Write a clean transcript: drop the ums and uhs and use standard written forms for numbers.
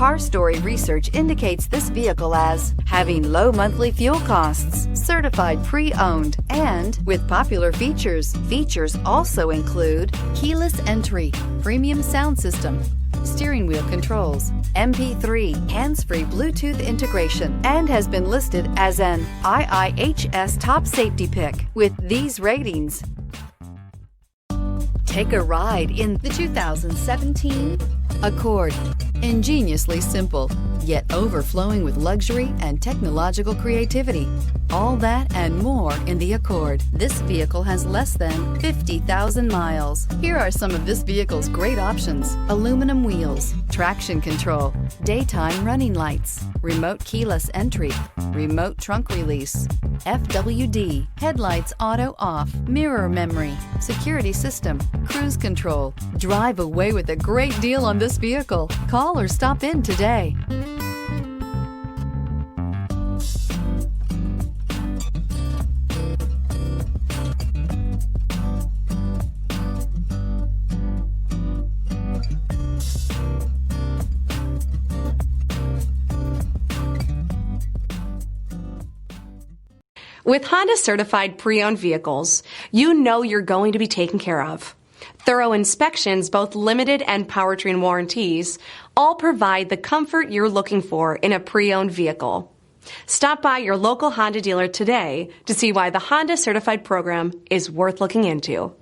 Car Story research indicates this vehicle as having low monthly fuel costs, certified pre-owned, and with popular features. Features also include keyless entry, premium sound system, steering wheel controls, MP3, hands-free Bluetooth integration, and has been listed as an IIHS top safety pick with these ratings. Take a ride in the 2017 Accord. Ingeniously simple, yet overflowing with luxury and technological creativity. All that and more in the Accord. This vehicle has less than 50,000 miles. Here are some of this vehicle's great options: aluminum wheels, traction control, daytime running lights, remote keyless entry, remote trunk release, FWD, headlights auto off, mirror memory, security system, cruise control. Drive away with a great deal on this vehicle. Call or stop in today. With Honda certified pre-owned vehicles, you know you're going to be taken care of. Thorough inspections, both limited and powertrain warranties, all provide the comfort you're looking for in a pre-owned vehicle. Stop by your local Honda dealer today to see why the Honda certified program is worth looking into.